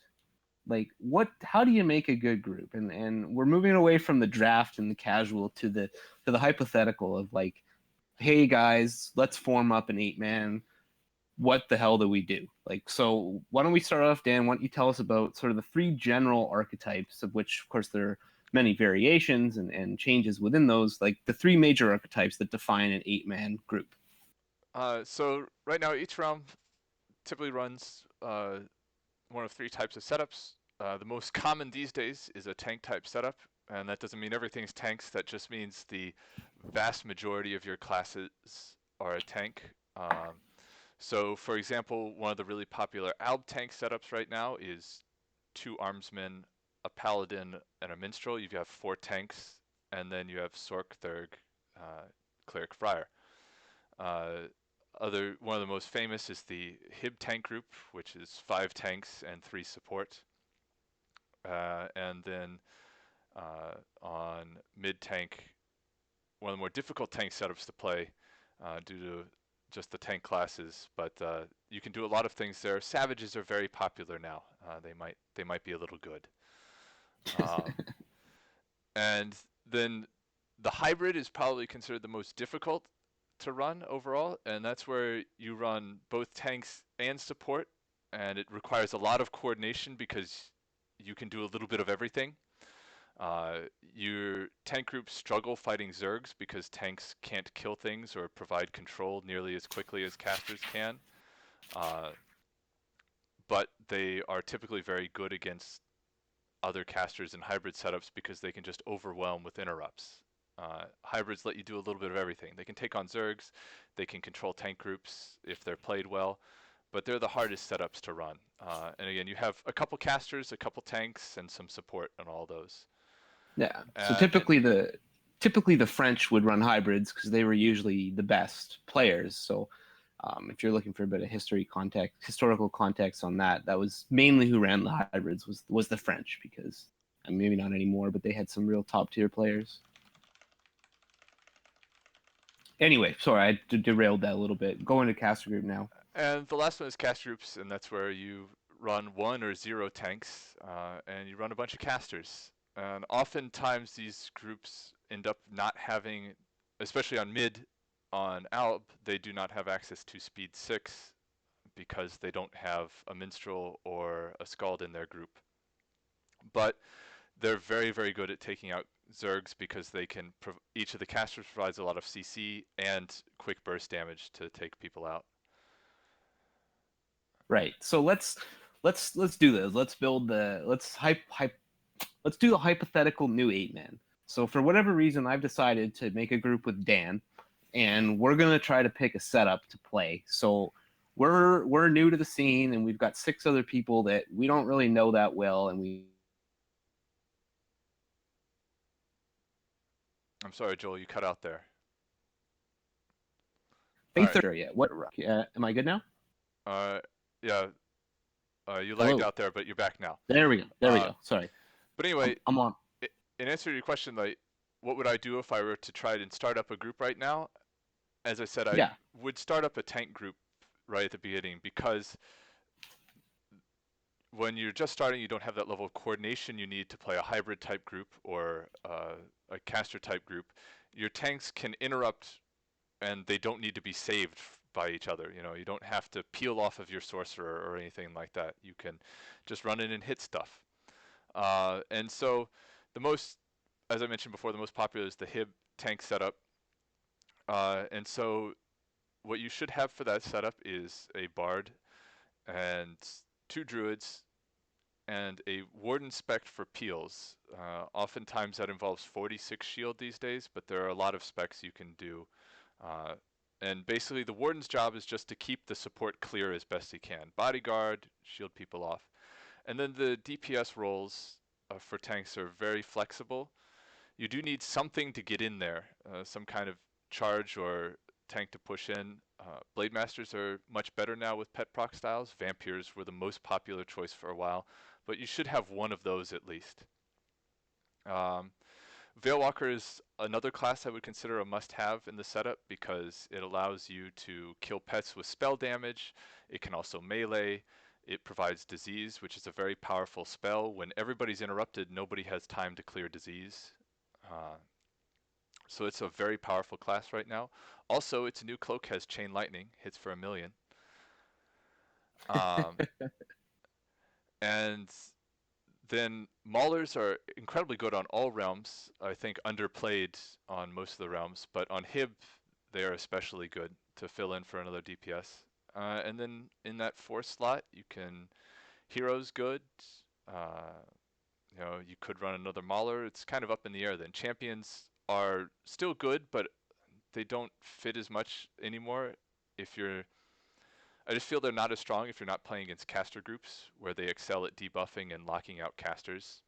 like, how do you make a good group, and we're moving away from the draft and the casual to the hypothetical of, like, hey guys, let's form up an 8-man. What the hell do we do? Like, so why don't we start off, Dan? Why don't you tell us about sort of the 3 general archetypes, of which, of course, there are many variations and changes within those, like the 3 major archetypes that define an 8-man group. So right now, each round typically runs one of 3 types of setups. The most common these days is a tank type setup, and that doesn't mean everything's tanks. That just means the vast majority of your classes are a tank. So, for example, one of the really popular ALB tank setups right now is 2 armsmen, a paladin, and a minstrel. You have 4 tanks, and then you have Sork, Thurg, Cleric, Friar. One of the most famous is the Hib tank group, which is 5 tanks and 3 support. And then on mid tank, one of the more difficult tank setups to play due to just the tank classes, but you can do a lot of things there. Savages are very popular now. They might be a little good. And then the hybrid is probably considered the most difficult to run overall, and that's where you run both tanks and support, and it requires a lot of coordination because you can do a little bit of everything. Your tank groups struggle fighting Zergs because tanks can't kill things or provide control nearly as quickly as casters can. But they are typically very good against other casters in hybrid setups because they can just overwhelm with interrupts. Hybrids let you do a little bit of everything. They can take on Zergs, they can control tank groups if they're played well, but they're the hardest setups to run. And again, you have a couple casters, a couple tanks, and some support on all those. Yeah. So typically the French would run hybrids because they were usually the best players. So if you're looking for a bit of historical context on that, that was mainly who ran the hybrids was the French, because maybe not anymore, but they had some real top tier players. Anyway, sorry, I derailed that a little bit. Go into caster group now. And the last one is caster groups, and that's where you run 1 or 0 tanks, and you run a bunch of casters. And oftentimes these groups end up not having, especially on mid, on Alb, they do not have access to speed 6 because they don't have a minstrel or a skald in their group. But they're very, very good at taking out Zergs because they can. Each of the casters provides a lot of CC and quick burst damage to take people out. Right. So let's do this. Let's build the let's do the hypothetical new 8-man. So for whatever reason, I've decided to make a group with Dan, and we're gonna try to pick a setup to play. So we're new to the scene, and we've got 6 other people that we don't really know that well, and we. I'm sorry, Joel, you cut out there. Yet. What? Am I good now? Yeah. You Hello? lagged out there, but you're back now. There we go. There we go. Sorry. But anyway, I'm on. In answer to your question, like, what would I do if I were to try and start up a group right now? As I said, I would start up a tank group right at the beginning, because when you're just starting, you don't have that level of coordination you need to play a hybrid type group or a caster type group. Your tanks can interrupt, and they don't need to be saved by each other. You know, you don't have to peel off of your sorcerer or anything like that. You can just run in and hit stuff. And so the most, as I mentioned before, the most popular is the Hib tank setup. And so what you should have for that setup is a bard and 2 druids and a warden spec for peels. Oftentimes that involves 46 shield these days, but there are a lot of specs you can do. And basically the warden's job is just to keep the support clear as best he can. Bodyguard, shield people off. And then the DPS roles for tanks are very flexible. You do need something to get in there, some kind of charge or tank to push in. Blade Masters are much better now with pet proc styles. Vampires were the most popular choice for a while, but you should have one of those at least. Veilwalker is another class I would consider a must-have in the setup because it allows you to kill pets with spell damage. It can also melee. It provides disease, which is a very powerful spell. When everybody's interrupted, nobody has time to clear disease. So it's a very powerful class right now. Also, its new cloak has chain lightning, hits for 1,000,000. And then Maulers are incredibly good on all realms. I think underplayed on most of the realms, but on Hib, they are especially good to fill in for another DPS. And then in that 4 slot, you can Hero's good. You know, you could run another Mauler. It's kind of up in the air then. Champions are still good, but they don't fit as much anymore. I just feel they're not as strong if you're not playing against caster groups where they excel at debuffing and locking out casters.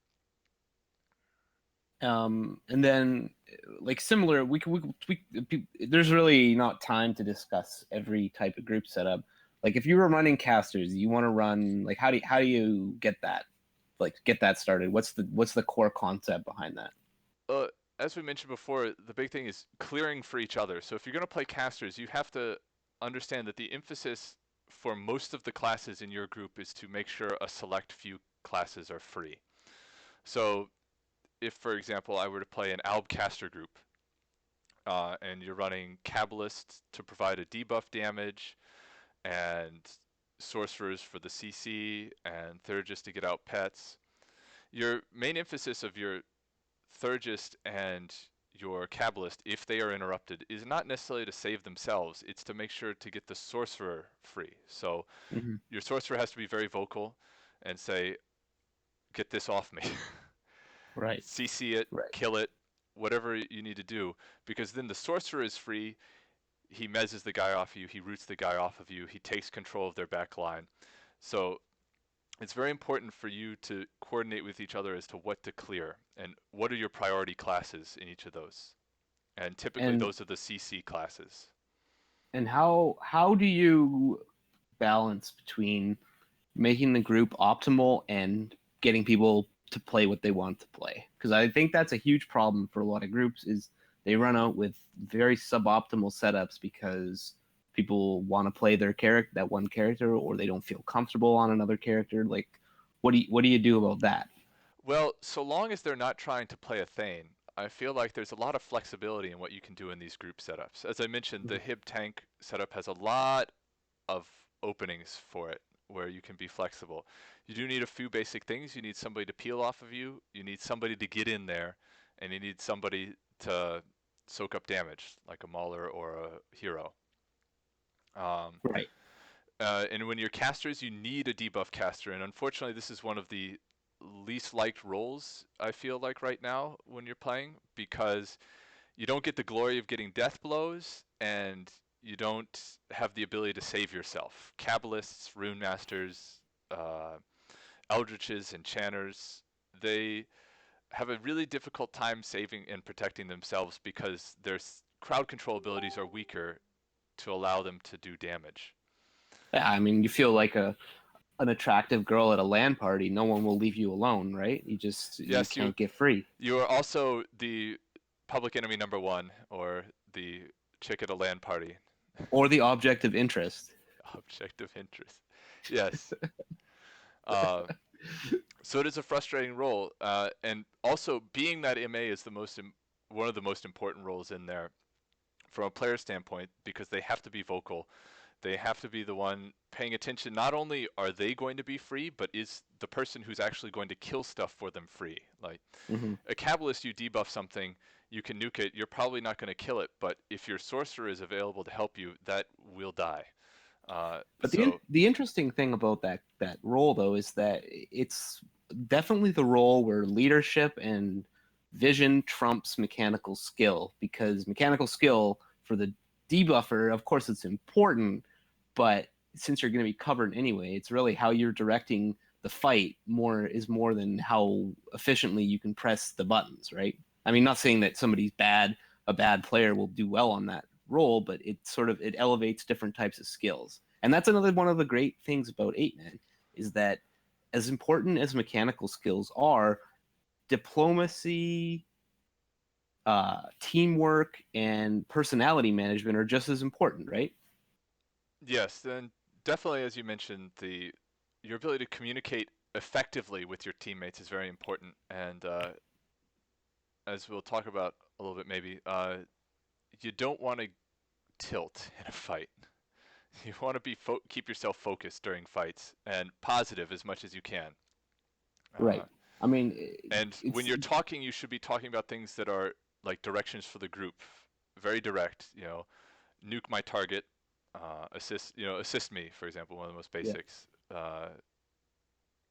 And then, like similar, there's really not time to discuss every type of group setup. Like if you were running casters, you want to run like how do you get that, like get that started? What's the core concept behind that? As we mentioned before, the big thing is clearing for each other. So if you're going to play casters, you have to understand that the emphasis for most of the classes in your group is to make sure a select few classes are free. So if, for example, I were to play an Alb caster group, and you're running Kabbalist to provide a debuff damage, and sorcerers for the CC, and Theurgist to get out pets, your main emphasis of your Theurgist and your Kabbalist, if they are interrupted, is not necessarily to save themselves, it's to make sure to get the sorcerer free. So your sorcerer has to be very vocal and say, get this off me. Right. CC it, kill it, whatever you need to do, because then the sorcerer is free. He mezzes the guy off you, he roots the guy off of you, he takes control of their back line. So it's very important for you to coordinate with each other as to what to clear and what are your priority classes in each of those. And typically those are the CC classes. And how do you balance between making the group optimal and getting people to play what they want to play? Because I think that's a huge problem for a lot of groups is they run out with very suboptimal setups because people want to play that one character, or they don't feel comfortable on another character. Like, what do you do about that? Well, so long as they're not trying to play a Thane, I feel like there's a lot of flexibility in what you can do in these group setups. As I mentioned, the Mhm. Hib tank setup has a lot of openings for it where you can be flexible. You do need a few basic things. You need somebody to peel off of you, you need somebody to get in there, and you need somebody to soak up damage, like a Mauler or a hero. Um, Right. and when you're casters, you need a debuff caster, and unfortunately, this is one of the least liked roles I feel like right now when you're playing, because you don't get the glory of getting death blows, and you don't have the ability to save yourself. Kabbalists, rune masters, uh, eldritches, enchanters, they have a really difficult time saving and protecting themselves because their crowd control abilities are weaker to allow them to do damage. Yeah, I mean, you feel like an attractive girl at a LAN party. No one will leave you alone, right? You Yes, can't get free. you are also the public enemy number one, or the chick at a LAN party. Or the object of interest. Object of interest. Yes. Uh, so it is a frustrating role, and also being that MA is one of the most important roles in there from a player standpoint, because they have to be vocal. They have to be the one paying attention. Not only are they going to be free, but is the person who's actually going to kill stuff for them free. Like Hmm. a Kabbalist, you debuff something, you can nuke it. You're probably not going to kill it, but if your sorcerer is available to help you, that will die. But So the interesting thing about that role though is that it's definitely the role where leadership and vision trumps mechanical skill, because mechanical skill for the debuffer, of course, it's important, but since you're going to be covered anyway, it's really how you're directing the fight more than how efficiently you can press the buttons, right? I mean, not saying that a bad player will do well on that role, but it elevates different types of skills. And that's another one of the great things about 8-Man is that as important as mechanical skills are, diplomacy, teamwork, and personality management are just as important, right? yes, then definitely, as you mentioned, the your ability to communicate effectively with your teammates is very important. And as we'll talk about a little bit, maybe you don't want to tilt in a fight. You want to keep yourself focused during fights and positive as much as you can. Uh, Right. I mean, and when it's you're talking, you should be talking about things that are like directions for the group, very direct. Nuke my target, assist me, for example, one of the most yeah, basics.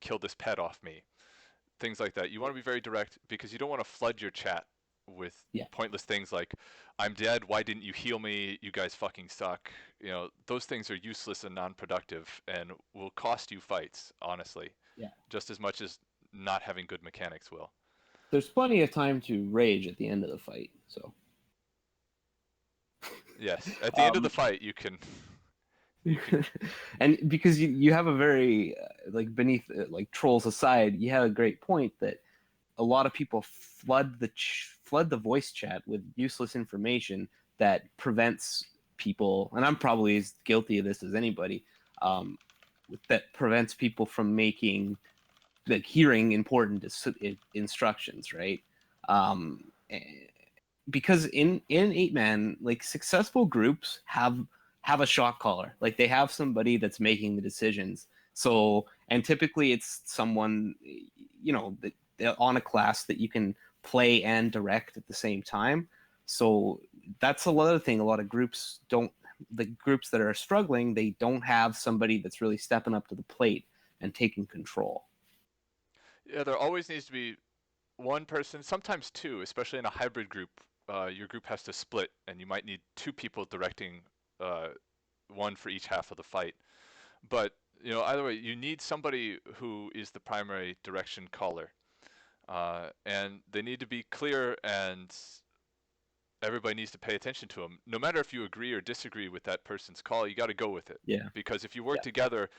Kill this pet off me. Things like that. You want to be very direct because you don't want to flood your chat with yeah. pointless things like "I'm dead. Why didn't you heal me? You guys fucking suck." Those things are useless and non-productive and will cost you fights, honestly, Yeah. just as much as not having good mechanics will. There's plenty of time to rage at the end of the fight. So, Yes, at the end of the um, fight, you can. and because you have a very like beneath like trolls aside, you have a great point that a lot of people flood the voice chat with useless information that prevents people, and I'm probably as guilty of this as anybody, um, that prevents people from making like hearing important instructions, right? Um, eh, because in 8-Man, like successful groups have a shot caller, like they have somebody that's making the decisions. So, and typically it's someone, that on a class that you can play and direct at the same time. So that's a lot of thing. A lot of groups don't, the groups that are struggling, they don't have somebody that's really stepping up to the plate and taking control. Yeah, there always needs to be one person, sometimes two, especially in a hybrid group. Your group has to split, and you might need two people directing, uh, one for each half of the fight. But either way, you need somebody who is the primary direction caller, and they need to be clear, and everybody needs to pay attention to them. No matter if you agree or disagree with that person's call, you got to go with it, Yeah. because if you work Yeah. together,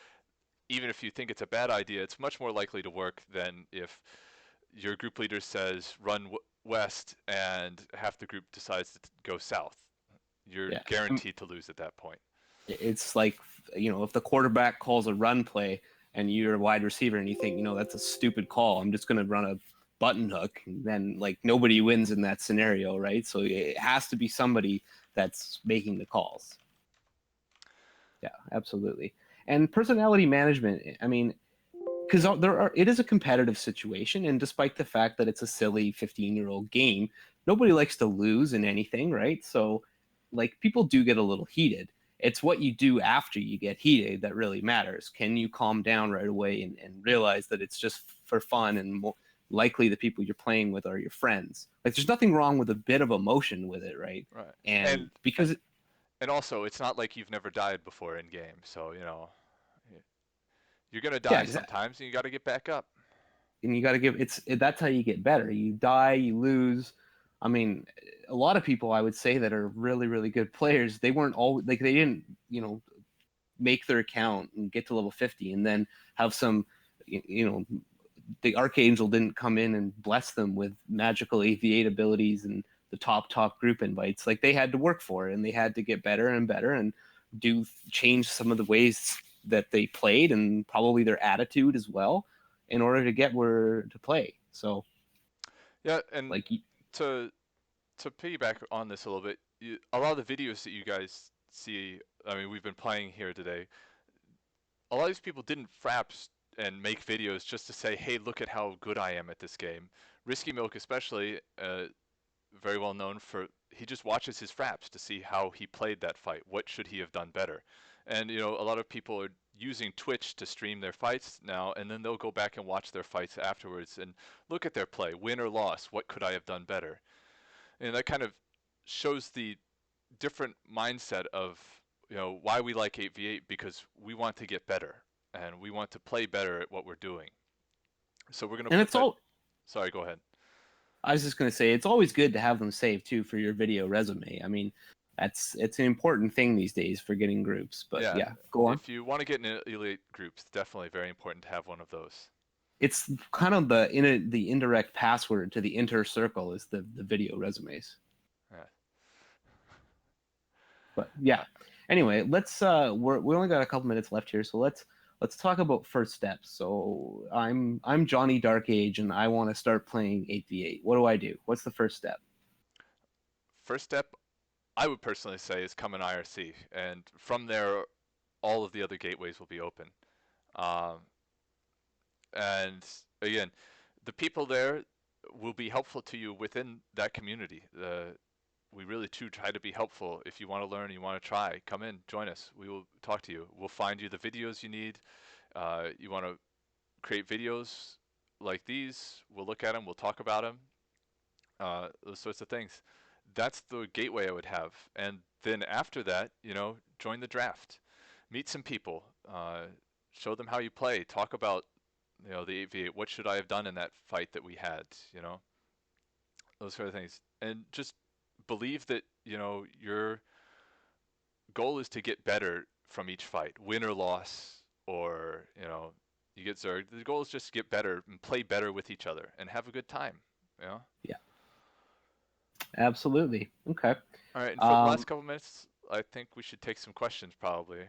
even if you think it's a bad idea, it's much more likely to work than if your group leader says run west and half the group decides to go south. You're Yeah. guaranteed to lose at that point. It's like, if the quarterback calls a run play and you're a wide receiver and you think, that's a stupid call. I'm just going to run a button hook. And then like nobody wins in that scenario, right? So it has to be somebody that's making the calls. Yeah, absolutely. And personality management, I mean, because it is a competitive situation, and despite the fact that it's a silly 15-year-old game, nobody likes to lose in anything, right? So like people do get a little heated. It's what you do after you get heated that really matters. Can you calm down right away and realize that it's just for fun, and more likely the people you're playing with are your friends? Like there's nothing wrong with a bit of emotion with it, right? Right. And because And also, it's not like you've never died before in game, so you're gonna yeah, die exactly. sometimes, and you got to get back up. And you got to that's how you get better. You die, you lose. I mean, a lot of people I would say that are really, really good players, they weren't all like they didn't, make their account and get to level 50 and then have some, the Archangel didn't come in and bless them with magical AV8 abilities and the top group invites. Like they had to work for it, and they had to get better and better and change some of the ways that they played and probably their attitude as well in order to get where to play. So Yeah, and like to piggyback on this a little bit, a lot of the videos that you guys see, I mean, we've been playing here today. A lot of these people didn't fraps and make videos just to say, "Hey, look at how good I am at this game." Risky Milk, especially, very well known for he just watches his fraps to see how he played that fight. What should he have done better? And a lot of people are using Twitch to stream their fights now, and then they'll go back and watch their fights afterwards and look at their play, win or loss. What could I have done better? And that kind of shows the different mindset of why we like 8v8, because we want to get better and we want to play better at what we're doing. So we're going to and put it's that. all Sorry, go ahead. I was just going to say it's always good to have them saved too for your video resume. I mean, it's an important thing these days for getting groups. But yeah, go on. If you want to get in elite groups, definitely very important to have one of those. It's kind of the indirect password to the inner circle is the video resumes. Yeah. But yeah. Anyway, let's we only got a couple minutes left here, so let's talk about first steps. So I'm Johnny Dark Age and I want to start playing 8v8. What do I do? What's the first step? First step, I would personally say, is come in IRC, and from there, all of the other gateways will be open. Um, and again, the people there will be helpful to you within that community. We really too try to be helpful. If you want to learn, you want to try, come in, join us. We will talk to you. We'll find you the videos you need. You want to create videos like these, we'll look at them, we'll talk about them, those sorts of things. That's the gateway I would have. And then after that, join the draft, meet some people, show them how you play, talk about the 8v8. What should I have done in that fight that we had? Those sort of things, and just believe that your goal is to get better from each fight, win or loss, or you get zerged. The goal is just to get better and play better with each other and have a good time. Yeah, absolutely. Okay. All right, and for the last couple minutes, I think we should take some questions probably.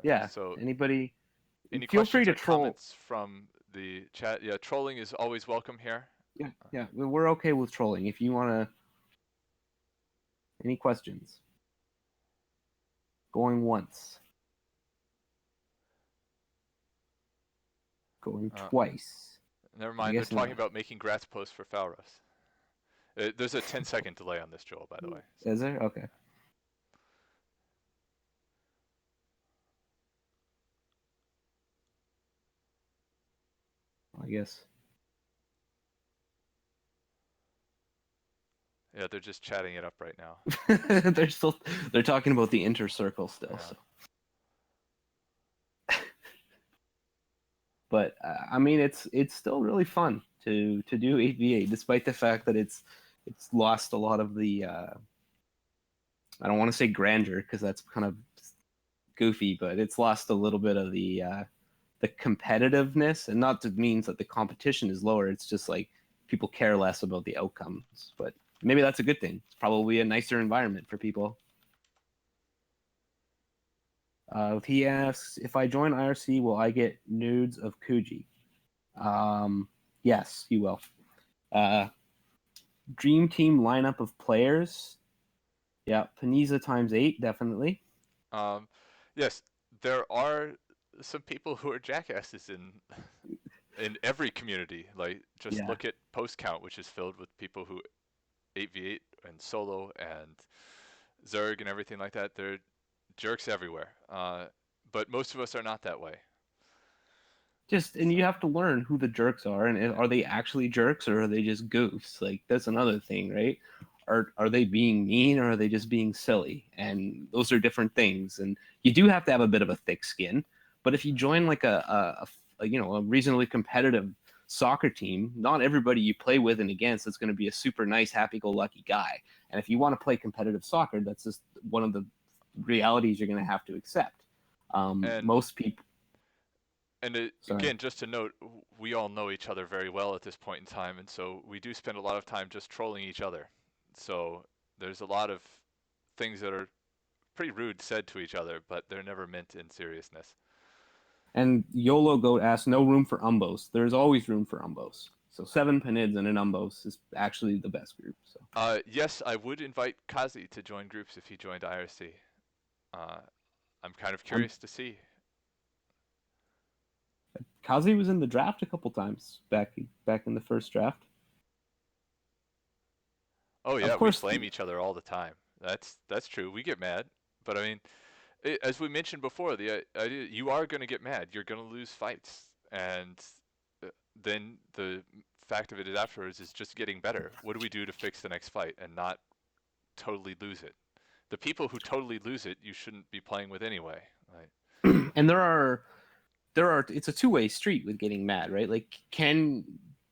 Yeah. So Anybody? any Feel free questions to or troll. comments from the chat? Yeah, trolling is always welcome here. Yeah. We're okay with trolling. If you want to, any questions? Going once. Going twice. Never mind, they're talking about making grass posts for Falros. There's a 10-second delay on this, Joel, by the way. So. Is there? Okay. I guess. Yeah, they're just chatting it up right now. they're talking about the inner circle still. Yeah. So. But I mean, it's still really fun to do 8v8, despite the fact that it's lost a lot of the I don't want to say grandeur because that's kind of goofy, but it's lost a little bit of the competitiveness, and not to means that the competition is lower. It's just like people care less about the outcomes, but maybe that's a good thing. It's probably a nicer environment for people. He asks, if I join IRC, will I get nudes of Kuji? Yes, you will. Dream team lineup of players. Yeah, Paniza times 8, definitely. Yes, there are some people who are jackasses in every community. Like, just Yeah. look at post count, which is filled with people who 8v8 and solo and Zerg and everything like that. They're jerks everywhere. But most of us are not that way. And So, you have to learn who the jerks are, and are they actually jerks or are they just goofs? Like, that's another thing, right? Are they being mean or are they just being silly? And those are different things. And you do have to have a bit of a thick skin. But if you join like a reasonably competitive soccer team, not everybody you play with and against is going to be a super nice, happy-go-lucky guy. And if you want to play competitive soccer, that's just one of the realities you're going to have to accept. and Most people. Sorry. again, just to note, we all know each other very well at this point in time, and so we do spend a lot of time just trolling each other. So there's a lot of things that are pretty rude said to each other, but they're never meant in seriousness. And YOLO Goat asks, no room for umbos. There's always room for umbos. So 7 Panids and an umbos is actually the best group. So Yes, I would invite Kazi to join groups if he joined IRC. Uh, I'm kind of I'm curious to see. Kazi was in the draft a couple times back in the first draft. Oh Of yeah, we course, flame each other all the time. That's true. We get mad, but I mean, as we mentioned before, the idea you are going to get mad. You're going to lose fights, and then the fact of it is afterwards is just getting better. What do we do to fix the next fight and not totally lose it? The people who totally lose it, you shouldn't be playing with anyway. Right? and there are it's a two-way street with getting mad, right? Like, can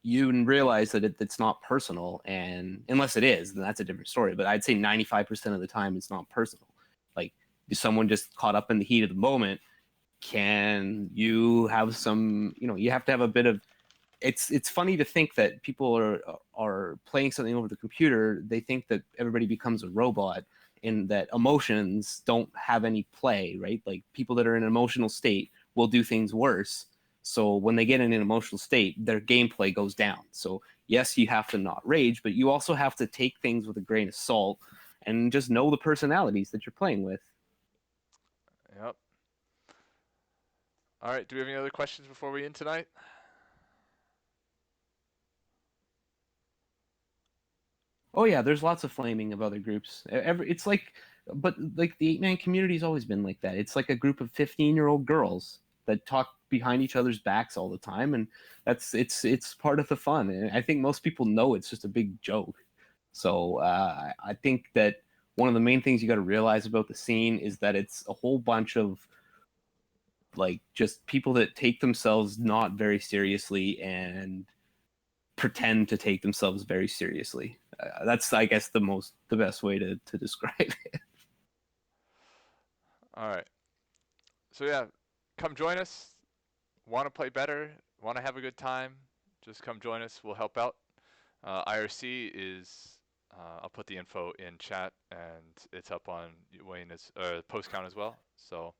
you realize that it's not personal, and unless it is, then that's a different story. But I'd say 95% of the time it's not personal. Like, is someone just caught up in the heat of the moment? Can you have some, you have to have a bit of, it's funny to think that people are playing something over the computer. They think that everybody becomes a robot, and that emotions don't have any play, right? Like, people that are in an emotional state will do things worse. So when they get in an emotional state, their gameplay goes down. So yes, you have to not rage, but you also have to take things with a grain of salt and just know the personalities that you're playing with. Yep. All right. Do we have any other questions before we end tonight? Oh yeah, there's lots of flaming of other groups. It's like, but like the 8-man community's always been like that. It's like a group of 15-year-old girls that talk behind each other's backs all the time, and it's part of the fun. And I think most people know it's just a big joke. So I think that one of the main things you got to realize about the scene is that it's a whole bunch of like just people that take themselves not very seriously and pretend to take themselves very seriously. That's, I guess, the best way to describe it. All right. So yeah, come join us. Want to play better? Want to have a good time? Just come join us. We'll help out. IRC is. I'll put the info in chat, and it's up on Wayne's post count as well. So,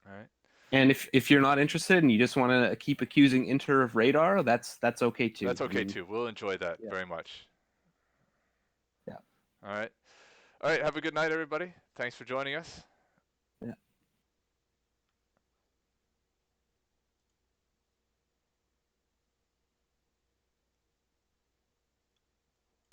all right. And if you're not interested and you just want to keep accusing Inter of radar, that's okay too. That's okay too. We'll enjoy that Yeah. very much. Yeah. All right. All right. Have a good night, everybody. Thanks for joining us.